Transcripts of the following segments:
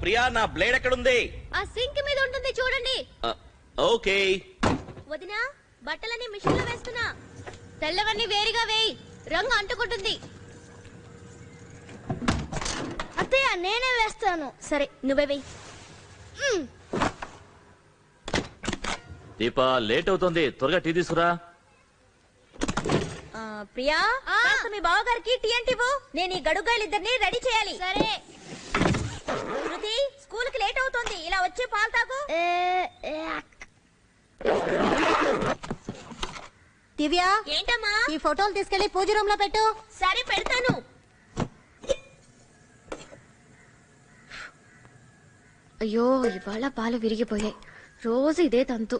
ప్రియా నా బ్లేడ్ ఎక్కడుంది? ఆ సింక్ మీద ఉంటుంది చూడండి. ఓకే. వదినా బట్టలన్నీ మిషన్ లో వేస్తున్నా. తెల్లవన్నీ వేరుగా వేయి, రంగు అంటుకుంటుంది. అత్తయ్య నేనే వేస్తాను. సరే నువ్వే వేయి. దీపా లేట్ అవుతుంది, త్వరగా టీ తీసుకురా. ప్రియా మీ బావగారికి టీ అంటివ్వు. నేను ఈ గడుగాయలిద్దరిని రెడీ చేయాలి. సరే. శృతి స్కూల్ కి లేట్ అవుతుంది, ఇలా వచ్చి పాలు తాగు. దివ్య ఏంటమ్మా? ఈ ఫోటోలు తీసుకెళ్లి పూజ రూమ్ లో పెట్టు. సరే పెడతాను. అయ్యో ఇవాళ పాలు విరిగిపోయాయి. రోజు ఇదే తంతు.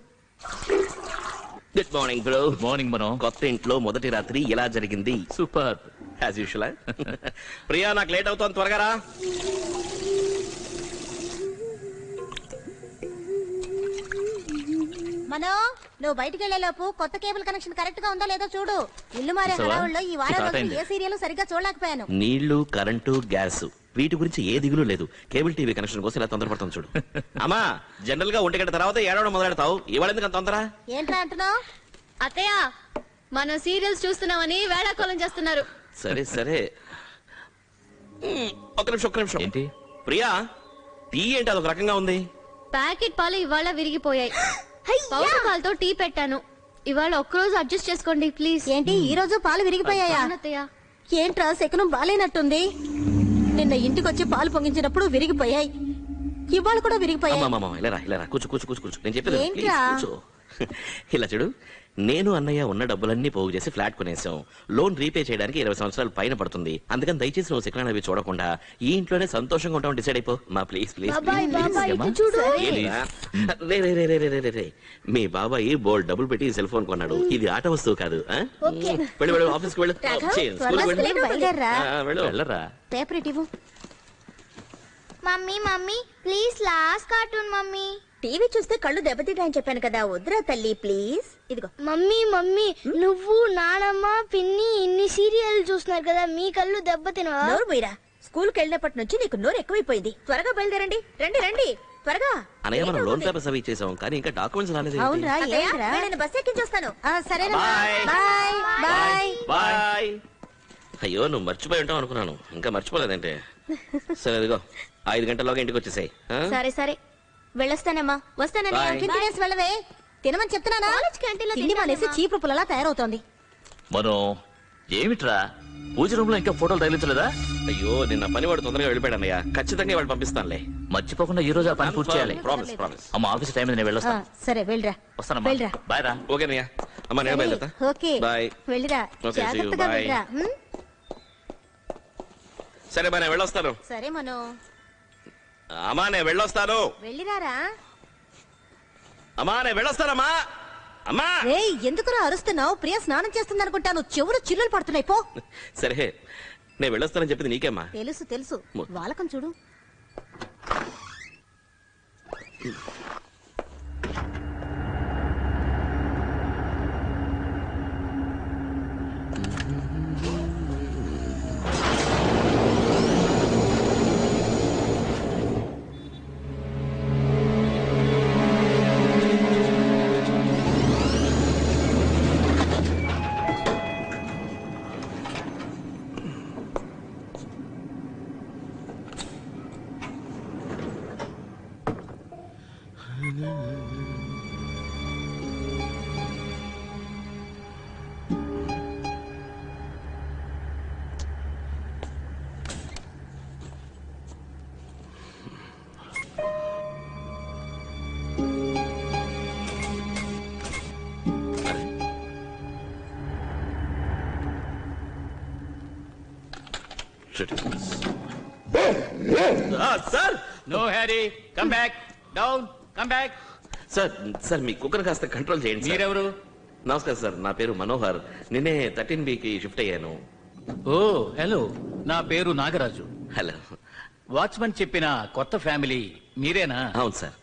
Good morning bro. Good morning మనం. కొత్త ఇంట్లో మొదటి రాత్రి ఎలా జరిగింది? Super as usual. ప్రియా నాకు లేట్ అవుతుంది, త్వరగా రా. మనో నువ్వు బయటికి వెళ్లే లోపు కొత్త కేబుల్ కనెక్షన్ కరెక్ట్ గా ఉందో లేదో చూడు. ఇల్లు మారే హడావుల్లో ఈ వారం రోజులు ఏ సీరియల్ సరిగ్గా చూడలేకపోయాను. నీళ్లు, కరెంటు, గ్యాస్ వీటి గురించి ఏ దిగులు లేదు. కేబుల్ టీవీ కనెక్షన్ కోసం ఇలా తొందరపడతాం చూడు. అమ్మా జనరల్ గా 1 గంట తర్వాత ఏడవడం మొదలెడతావు, ఇవాళ ఎందుకు అంత తొందర? ఏంట్రా అంటున్నావు? అత్తయ్య మనం సీరియల్స్ చూస్తున్నామని వేళాకోళం చేస్తున్నారు. సరే సరే ఒక్క నిమిషం. ఏంటి ప్రియా టీ ఏంటి అదొక రకంగా ఉంది? ప్యాకెట్ పాలు ఇవాళ విరిగిపోయాయి. పౌడర్ పాలతో టీ పెట్టాను. ఇవాళ ఒక్కరోజు అడ్జస్ట్ చేసుకోండి ప్లీజ్. ఏంటి ఈ రోజు పాలు విరిగిపోయాయా? అత్తయ్య ఏంట్రా శకునం బాలేనట్టుంది. నిన్న ఇంటికి వచ్చి పాలు పొంగించినప్పుడు విరిగిపోయాయి, ఇవాళ కూడా విరిగిపోయాయి. ఇలా కూర్చో. నేను చెప్పేది ఏంట్రా? కూర్చో. ఇలా చూడు, నేను అన్నయ్య ఉన్న డబ్బులన్నీ పోగు చేసి ఫ్లాట్ కొనేసాం. లోన్ రీపే చేయడానికి 20 సంవత్సరాలు పైన పడుతుంది. అందుకని దయచేసి నువ్వు శిఖరాన్ని అవి చూడకుండా ఈ ఇంట్లోనే సంతోషంగా ఉంటాం డిసైడ్ అయిపో. మా ప్లీజ్. మీ బాబాయ్ బోల్డ్ డబ్బులు పెట్టి సెల్ ఫోన్ కొన్నాడు. ఇది ఆట వస్తువు కాదు. వెళ్ళు ఆఫీస్కి వెళ్ళు. వెళ్ళరా. పేపర్ ఇవ్వు. Mummy please last cartoon mummy. TV చూస్తే కళ్ళు దెబ్బతింటాయని చెప్పాను కదా, వద్దురా తల్లి ప్లీజ్. ఇదిగో మమ్మీ నువ్వు నానమ్మ పిన్ని ఇన్ని సీరియల్ చూస్తున్నారు కదా, మీ కళ్ళు దెబ్బతినవా? నోరు మీరా, స్కూల్ కి వెళ్ళినప్పటి నుంచి నీకు నోరు ఎక్కువైపోయింది. త్వరగా బయలుదేరండి. రండి త్వరగా. అన్నయ్య మనం లోన్ పేపర్స్ అవి ఇచ్చేసాం కానీ ఇంకా డాక్యుమెంట్స్ రాలేదు. అవునరా? నేను బస్ ఎక్కించొస్తాను. సరేనా, బాయ్. అయ్యో నువ్వు మర్చిపోయి ఉంటావు అనుకున్నాను, ఇంకా మర్చిపోలేదంటే. సరే ఇదిగో 5 గంటల్లోగా ఇంటికి వచ్చేసాయి. సరే వెళ్ళొస్తానమ్మా. వస్తానని వెళ్ళవే, తినమని చెప్తున్నానా? తిండి మానేసి చీపు పుల్లలా తయారవుతోంది. మనం ఏమిట్రా పూజ రూమ్ లో ఇంకా ఫోటోలు తగిలించలేదా? అయ్యో నిన్న పనివాడు తొందరగా వెళ్ళిపోయాడు అన్నయ్య. ఖచ్చితంగా వాళ్ళు పంపిస్తానులే. మర్చిపోకుండా ఈ రోజు ఆ పని పూర్తి చేయాలి. ప్రామిస్. అమ్మ ఆఫీస్ టైం నేను వెళ్ళొస్తా. సరే వెళ్ళరా. వస్తానమ్మా. బాయ్ రా. ఓకే అన్నయ్య. అమ్మా నేను బయలుదేరుతా. Okay bye. వెళ్ళిరా, జాగ్రత్తగా వెళ్ళరా. సరే నేను వెళ్ళొస్తాను. సరే మనో. అమ్మా నేను వెళ్ళొస్తాను. వెళ్ళిరారా. అమ్మా నేను వెళ్ళొస్తానమ్మా. అమ్మా ఎందుకురా అరుస్తున్నావు? ప్రియ స్నానం చేస్తుంది అనుకుంటాను, చెవులు చిల్లులు పడుతున్నాయి. పో. సరే నేను వెళ్ళొస్తానని చెప్పింది నీకేమ్మా? తెలుసు వాళ్ళకం చూడు. Sir no Harry, come back down, come back. Sir మీ కుక్కర్ కాస్త కంట్రోల్ చేయండి. మీరెవరు? నమస్కారం సార్, నా పేరు మనోహర్. నిన్నే 13B కి షిఫ్ట్ అయ్యాను. ఓ హలో, నా పేరు నాగరాజు. హలో. వాచ్మన్ చెప్పిన కొత్త ఫ్యామిలీ మీరేనా? అవును సార్.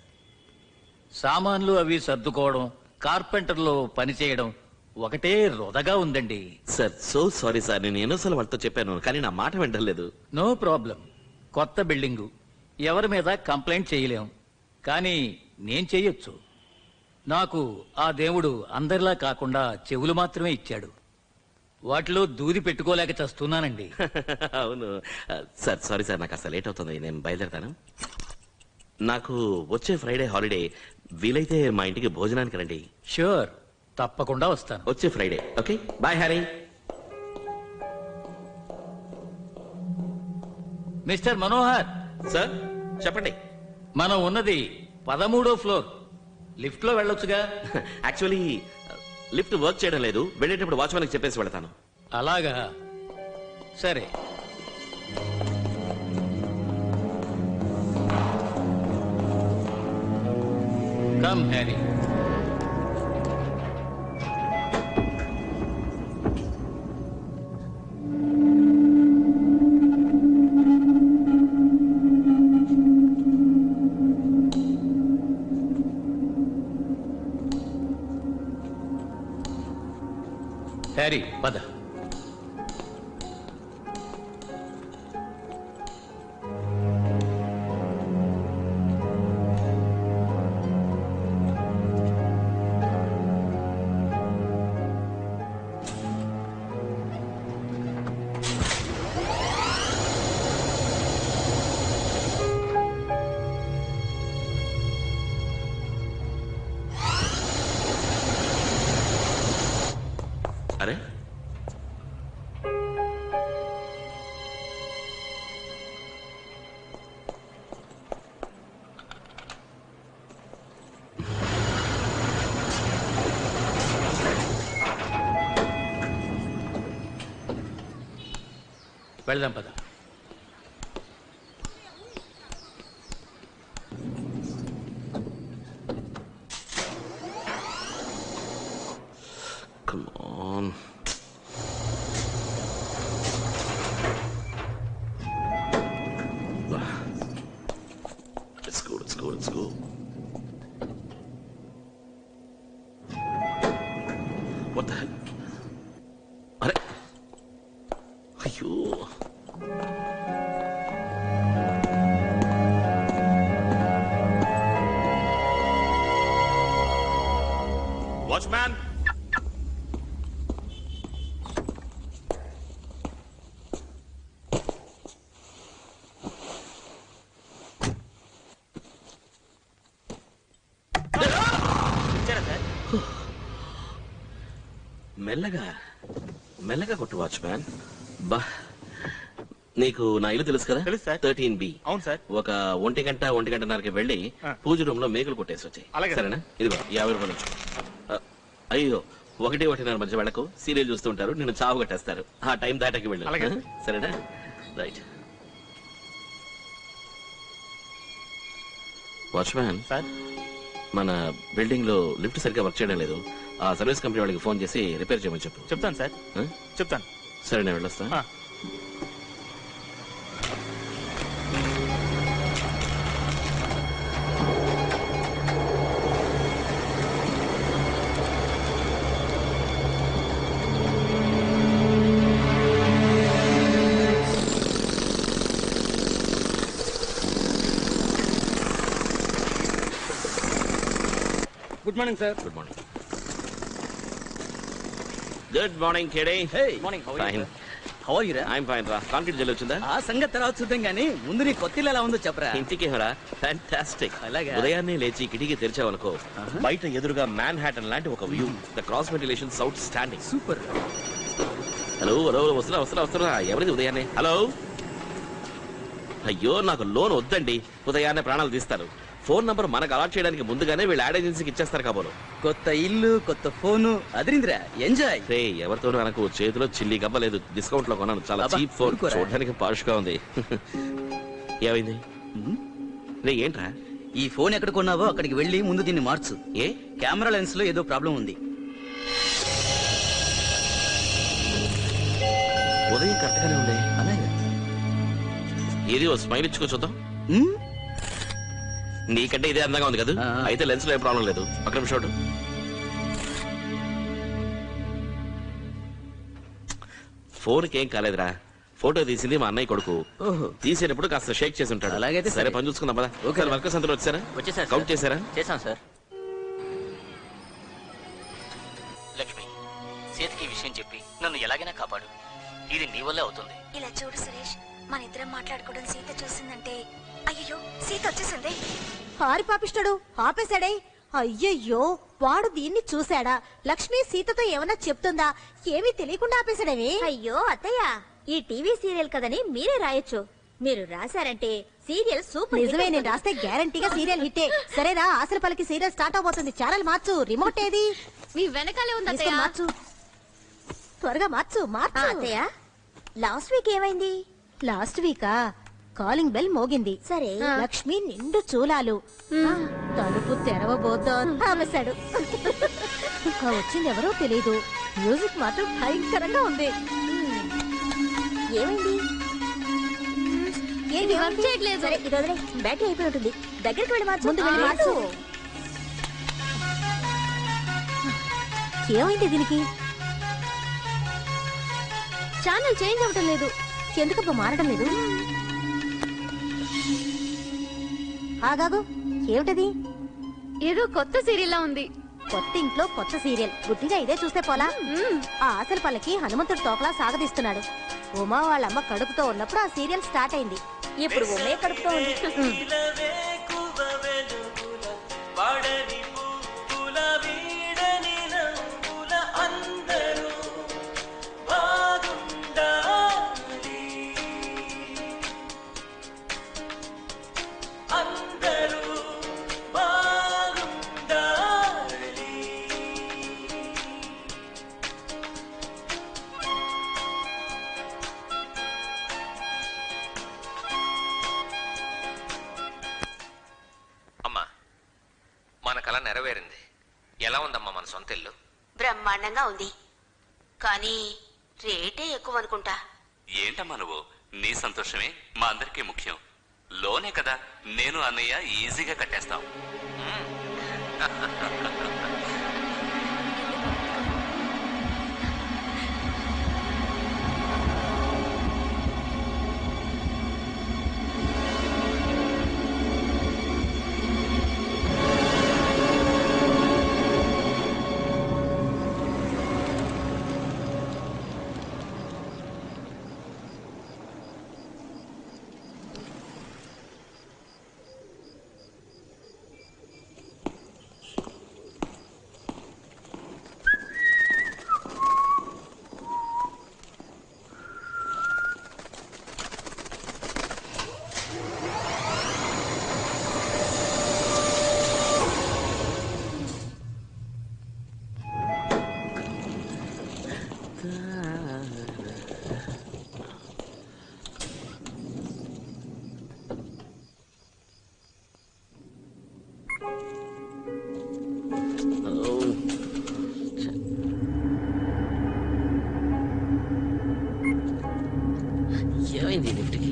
సామాన్లు అవి సర్దుకోవడం, కార్పెంటర్లో పని చేయడం ఒకటే రొదగా ఉందండి. సార్ సో సారీ సార్, నేను ఎన్నోసార్లు వాళ్ళతో చెప్పాను కానీ నా మాట వింటలేదు. No problem. కొత్త బిల్డింగు, ఎవరి మీద కంప్లైంట్ చేయలేం, కానీ నేను చెయ్యొచ్చు. నాకు ఆ దేవుడు అందరిలా కాకుండా చెవులు మాత్రమే ఇచ్చాడు. వాటిలో దూది పెట్టుకోలేక చస్తున్నానండి. అవును సార్, సారీ సార్, నాకు అసలు లేట్ అవుతుంది, నేను బయలుదేరతాను. నాకు వచ్చే ఫ్రైడే హాలిడే, వీలైతే మా ఇంటికి భోజనానికి రండి. ష్యూర్, తప్పకుండా వస్తాను. వచ్చే Friday. Okay, bye Harry. Mister Manohar, sir చెప్పండి. మనం ఉన్నది 13వ ఫ్లోర్. లిఫ్ట్ లో వెళ్ళొచ్చుగా? యాక్చువల్లీ లిఫ్ట్ వర్క్ చేయడం లేదు, వెళ్ళేటప్పుడు వాచ్మెన్కి చెప్పేసి వెళ్తాను. అలాగా, సరే. Come Harry. హ్యారీ, పద. అరే, వెళ్దాం, పద. come on. Let's go, let's go, let's go. What the hell? అరే, అయ్యో, వాచ్మ్యాన్. మెల్లగా మెల్లగా కొట్టు వాచ్మ్యాన్. బా, నీకు నా ఇల్లు తెలుసు కదా? తెలుసు సార్. 13B. అవును సార్. ఒక ఒంటిగంటన్నరకి వెళ్ళి పూజ రూమ్ లో మేకులు కొట్టేసి వచ్చాయి. అలాగే. సరేనా? ఇదిగో 50 రూపాయలు ఉంచు. అయ్యో, 1:30 మధ్య వెళ్ళకు, సీరియల్ చూస్తూ ఉంటారు, నిన్ను చావు కట్టేస్తారు. ఆ టైం దాటాకి వెళ్ళు. అలాగే. సరేనా? రైట్. వాచ్మ్యాన్ సార్, మన బిల్డింగ్ లో లిఫ్ట్ సరిగ్గా వర్క్ చేయడం లేదు. ఆ సర్వీస్ కంపెనీ వాళ్ళకి ఫోన్ చేసి రిపేర్ చేయమని చెప్పు. చెప్తాను సార్, ఆ? చెప్తాను. సరే, నేను వెళ్ళొస్తా. ఆ. Good morning sir. Good morning. Good morning కేడే. Hey morning. Fine. How are you రా? ఐఎమ్ ఫైన్ రా. కాంక్రీట్ జల్లి వచ్చిందా? ఆ సంగతి తర్వాత చూద్దాం గానీ ముందు నీ కొత్త ఇల్లు ఎలా ఉందో చెప్పరా. ఇంటికి రా. ఫ్యాంటాస్టిక్. అలాగా? ఉదయాన్నే లేచి కిటికీ తెరిచావనుకో, బయట ఎదురుగా మ్యాన్ హ్యాటన్ లాంటి ఒక view. The cross ventilation out standing. Super. Hello hello, వస్తున్నా. ఎవరిది ఉదయాన్నే? హలో. అయ్యో, నాకు లోన్ వద్దండి, ఉదయాన్నే ప్రాణాలు తీస్తారు. ఫోన్ నంబర్ మనకు అలాట్ చేయడానికి ముందుగానే వీళ్ళు యాడ్ ఏజెన్సీకి ఇచ్చేస్తారు కాబోలు. కొత్త ఇల్లు, కొత్త ఫోను, అదిరిందిరా, ఎంజాయ్. రే, ఎవరితోనూ నాకు చేతిలో చిల్లి గవ్వలేదు, డిస్కౌంట్ లో కొన్నాను. చాలా అబ్బా, చీప్ ఫోన్, ఊరుకోరా. చూడడానికి పాష్ గా ఉంది. ఏమైంది రే? ఏంట్రా? ఈ ఫోన్ ఎక్కడ కొన్నావో అక్కడికి వెళ్ళి ముందు దీన్ని మార్చు. ఏ కెమెరా లెన్స్ లో ఏదో ప్రాబ్లం ఉంది. ఉదయం కరెక్ట్ గానే ఉంది. అలాగే. ఏది ఓ స్మైల్ ఇచ్చుకో చూద్దాం. నీకంటే ఇదే అందంగా ఉంది కదా? ఆ. అయితే లెన్స్ లో ఏం ప్రాబ్లం లేదు. ఒక నిమిషం చూడు. ఫోన్కి ఏం కాలేదురా, ఫోటో తీసింది మా అన్నయ్య కొడుకు. తీసేటప్పుడు కాస్త షేక్ చేసి ఉంటాడు. అలాగైతే సరే పని చూసుకుందాం పదా. ఒకసారి వర్కర్స్ అందరూ వచ్చారా? వచ్చేసారు కౌంట్ చేశారా? చేశాం సార్. లక్ష్మి, సీతకి ఈ విషయం చెప్పి నన్ను ఎలాగైనా కాపాడు. ఇది నీ వల్లే అవుతుంది. ఇలా చూడు సురేష్, మన ఇద్దరం మాట్లాడుకోవడం సీత చూసిందంటే అయ్యో సీత వచ్చేసింది. హారి పాపిస్తాడు ఆపేశాడే. అయ్యయ్యో వాడు దీన్ని చూశాడా? లక్ష్మి సీతతో ఏమన్నా చెప్తుందా? ఏమీ తెలియకుండా ఆపేశాడేవి. అయ్యో అత్తయ్య, ఈ టీవీ సీరియల్ కదని మీరే రాయొచ్చు. మీరు రాశారంటే సీరియల్ సూపర్. నిజమే, నేను రాస్తే గ్యారంటీగా సీరియల్ హిట్టే. సరేరా, ఆశల పలికి సీరియల్ స్టార్ట్ అవబోతుంది. ఛానల్ మార్చు. రిమోట్ ఏది? మీ వెనకాలే ఉంది తీసుకొని అత్తయ్య. మార్చు, త్వరగా మార్చు మార్చు. అత్తయ్య, లాస్ట్ వీక్ ఏమైంది? లాస్ట్ వీకా కాలింగ్ బెల్ మోగింది. సరే. లక్ష్మి నిండు చూలాలు. తలుపు తెరవబోద్దా ఆపేశాడు. ఇంకా వచ్చింది ఎవరో తెలీదు. మ్యూజిక్ మాత్రం భయంకరంగా ఉంది. ఏమైంది? ఏంటి వర్క్ చేయట్లేదు. సరే ఇది వదిలే, బ్యాటరీ అయిపోయి ఉంటుంది. దగ్గరికి వెళ్ళి మార్చు. ముందు వెళ్ళి మార్చు. ఏమైంది దీనికి? ఛానల్ చేంజ్ అవ్వటం లేదు. ఎందుకబ్బా మారడం లేదు? ఆగాగు, ఏమిటది? ఏదో కొత్త సీరియల్ లా ఉంది. కొత్త ఇంట్లో కొత్త సీరియల్. గుడ్డిగా ఇదే చూస్తే పోలా. ఆ ఆశల పల్లకి హనుమంతుడు తోకలా సాగదీస్తున్నాడు. ఉమా వాళ్ళమ్మ కడుపుతో ఉన్నప్పుడు ఆ సీరియల్ స్టార్ట్ అయింది. ఇప్పుడు ఉమ్మే కడుపుతో ఉంది. అమ్మా, మన కళ నెరవేరింది. ఎలా ఉందమ్మా మన సొంత ఇల్లు? బ్రహ్మాండంగా ఉంది, కానీ రేటే ఎక్కువ అనుకుంటా. ఏంటమ్మా నువ్వు? నీ సంతోషమే మా అందరికీ ముఖ్యం. లోనే కదా, నేను అన్నయ్య ఈజీగా కట్టేస్తాం. ఏమైంది లిఫ్ట్కి?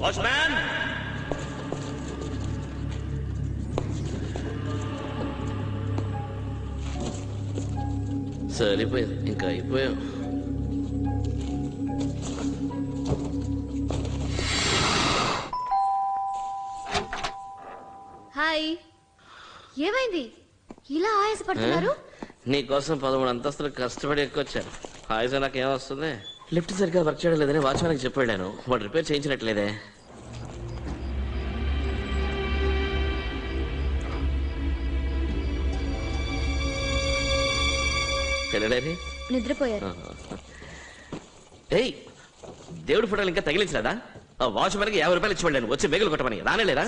వాచ్మ్యాన్, సరిపోయింది, ఇంకా అయిపోయాం. హాయ్, ఏమైంది? ఇలా ఆయాసపడుతున్నారు? నీకోసం 13 అంతస్తులు కష్టపడి ఎక్కొచ్చాను. హాయిగా నాకేమొస్తుంది? లిఫ్ట్ సరిగ్గా వర్క్ చేయడం లేదని వాచ్మెన్కి చెప్పాను. వాడు రిపేర్ చేయించినట్లేదే. వెళ్ళడారి నిద్రపోయారు. ఏయ్, దేవుడి ఫోటోలు ఇంకా తగిలించలేదా? ఆ వాచ్మెన్కి 50 రూపాయలు ఇచ్చి వెళ్ళాను, వచ్చి మేకలు కొట్టమని. రానేలేరా?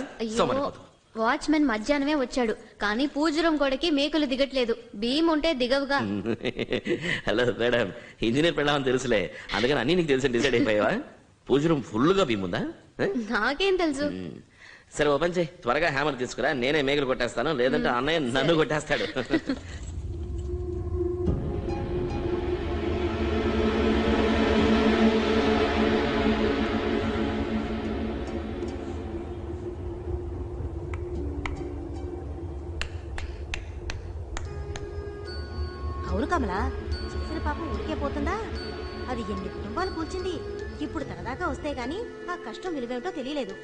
వాచ్మెన్ మధ్యాహ్నమే వచ్చాడు, కానీ పూజ రూమ్ గోడకి మేకులు దిగట్లేదు. భీమ్ ఉంటే దిగవుగా. హలో మేడం, ఇంజనీర్ పెళ్ళామని తెలుసులే, అందుకని అన్ని నీకు తెలిసి డిసైడ్ అయిపోయావా? పూజ రూమ్ ఫుల్ గా భీమ్ ఉందా? నాకేం తెలుసు. సరే ఓపెన్ చేయి, త్వరగా హ్యామర్ తీసుకురా. నేనే మేకలు కొట్టేస్తాను, లేదంటే అన్నయ్య నన్ను కొట్టేస్తాడు. అవును కమలా, చేసిన పాపం ఊరికే పోతుందా? అది ఎన్ని కుటుంబాలు కూల్చింది. ఇప్పుడు తనదాకా వస్తే గాని ఆ కష్టం విలువేమిటో తెలియలేదు.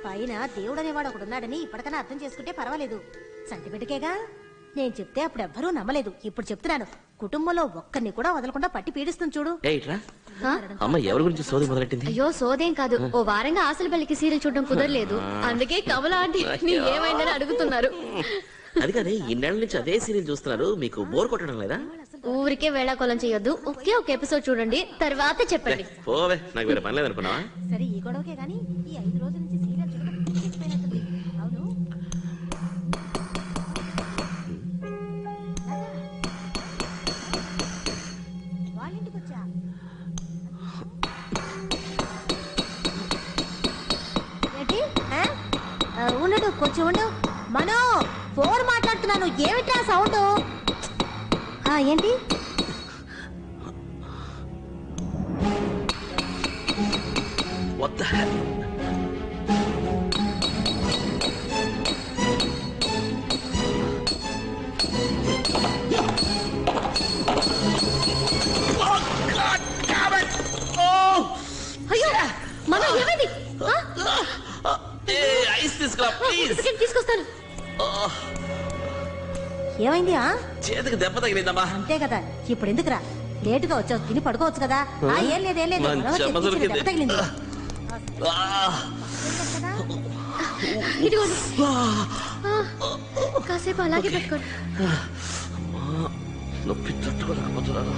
పైన దేవుడనేవాడు ఒకడున్నాడని ఇప్పటికైనా అర్థం చేసుకుంటే పర్వాలేదు. సంటిబిడ్డకేగా. నేను చెప్తే అప్పుడు ఎవ్వరూ నమ్మలేదు. ఇప్పుడు చెప్తున్నాను, కుటుంబంలో ఒక్కరిని కూడా వదలకుండా పట్టి పీడిస్తుంది చూడు. ఇట్రా అమ్మ ఎవరి గురించి సోది మొదలెట్టింది? అయ్యో సోదేం కాదు, ఓ వారంగా ఆశల పెళ్లికి సీరియల్ చూడడం కుదరలేదు, అందుకే కమలా ఆంటీ ఏమైందని అడుగుతున్నారు. అది కాదే, ఇన్నేళ్ల నుంచి అదే సీరియల్ చూస్తున్నారు, మీకు బోర్ కొట్టడం లేదా? ఊరికే వేళాకోళం చేయొద్దు, ఒకే ఒక ఎపిసోడ్ చూడండి, తర్వాత చెప్పండి. పోవే, నాకు వేరే పని లేదనుకున్నావా? సరే ఈ గొడవకే గాని ఈ 5 రోజుల నుంచి సీరియల్ చూడడం పిచ్చిపోయినట్టుంది. అవును వాళ్ళింటికి వచ్చా. ఏంటి? ఉండు కొంచెం ఉండు. మనో ఫోన్ మాట్లాడుతున్నాను, ఏమిట్రా సౌండ్? ఏంటి? What the hell? అయ్యో మనో ఏమైంది? ఐస్ తీసుకురా ప్లీజ్. తీసుకొస్తాను. ఏమైంది? చేతికి దెబ్బ తగిలిందమ్మా. అంతే కదా, ఇప్పుడు ఎందుకురా లేటుగా వచ్చావు, తిని పడుకోవచ్చు కదా. ఏం లేదు ఏం లేదు, దెబ్బ తగిలింది. ఇదిగోండి. కాసేపు అలాగే పెట్టుకోండి. నొప్పి తట్టుకోలేకపోతున్నాను.